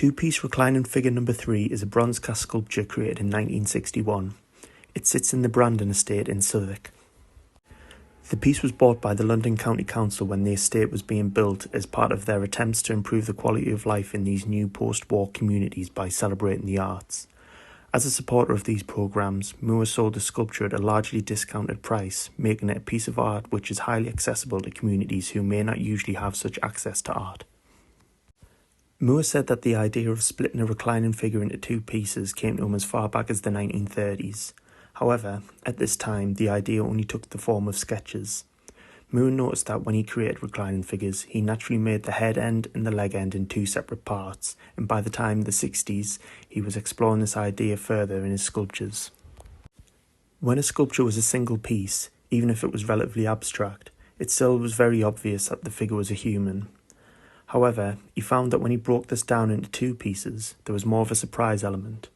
Two-piece reclining figure number 3 is a bronze cast sculpture created in 1961. It sits in the Brandon estate in Southwark. The piece was bought by the London County Council when the estate was being built as part of their attempts to improve the quality of life in these new post-war communities by celebrating the arts. As a supporter of these programmes, Moore sold the sculpture at a largely discounted price, making it a piece of art which is highly accessible to communities who may not usually have such access to art. Moore said that the idea of splitting a reclining figure into two pieces came to him as far back as the 1930s. However, at this time, the idea only took the form of sketches. Moore noticed that when he created reclining figures, he naturally made the head end and the leg end in two separate parts, and by the time of the 60s, he was exploring this idea further in his sculptures. When a sculpture was a single piece, even if it was relatively abstract, it still was very obvious that the figure was a human. However, he found that when he broke this down into two pieces, there was more of a surprise element.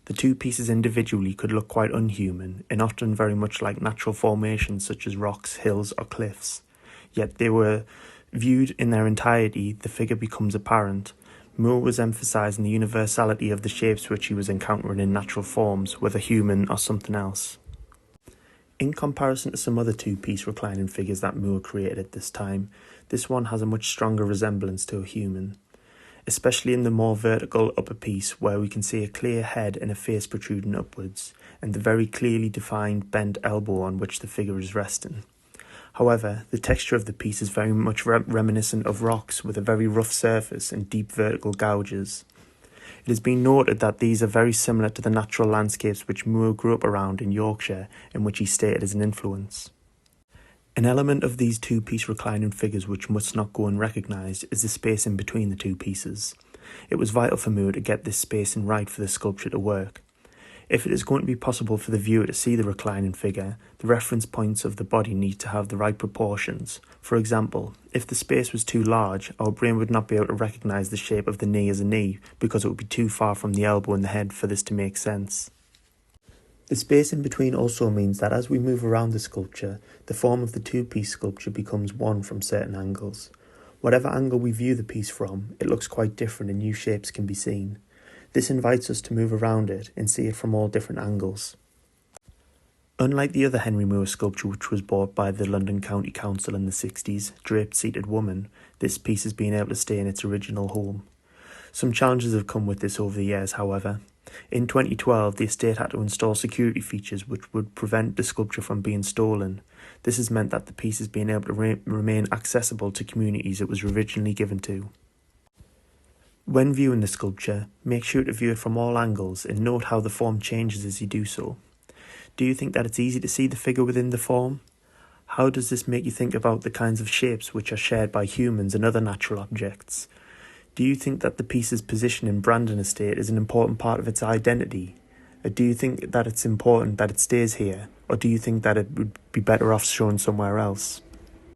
The two pieces individually could look quite unhuman, and often very much like natural formations such as rocks, hills or cliffs. Yet they were viewed in their entirety, the figure becomes apparent. Moore was emphasising the universality of the shapes which he was encountering in natural forms, whether human or something else. In comparison to some other two-piece reclining figures that Moore created at this time, this one has a much stronger resemblance to a human, especially in the more vertical upper piece where we can see a clear head and a face protruding upwards, and the very clearly defined bent elbow on which the figure is resting. However, the texture of the piece is very much reminiscent of rocks with a very rough surface and deep vertical gouges. It has been noted that these are very similar to the natural landscapes which Moore grew up around in Yorkshire and which he stated as an influence. An element of these two-piece reclining figures which must not go unrecognised is the space in between the two pieces. It was vital for Moore to get this spacing right for the sculpture to work. If it is going to be possible for the viewer to see the reclining figure, the reference points of the body need to have the right proportions. For example, if the space was too large, our brain would not be able to recognise the shape of the knee as a knee because it would be too far from the elbow and the head for this to make sense. The space in between also means that as we move around the sculpture, the form of the two-piece sculpture becomes one from certain angles. Whatever angle we view the piece from, it looks quite different and new shapes can be seen. This invites us to move around it and see it from all different angles. Unlike the other Henry Moore sculpture which was bought by the London County Council in the 60s, Draped Seated Woman, this piece has been able to stay in its original home. Some challenges have come with this over the years, however. In 2012, the estate had to install security features which would prevent the sculpture from being stolen. This has meant that the piece has been able to remain accessible to communities it was originally given to. When viewing the sculpture, make sure to view it from all angles and note how the form changes as you do so. Do you think that it's easy to see the figure within the form? How does this make you think about the kinds of shapes which are shared by humans and other natural objects? Do you think that the piece's position in Brandon Estate is an important part of its identity? Or do you think that it's important that it stays here? Or do you think that it would be better off shown somewhere else?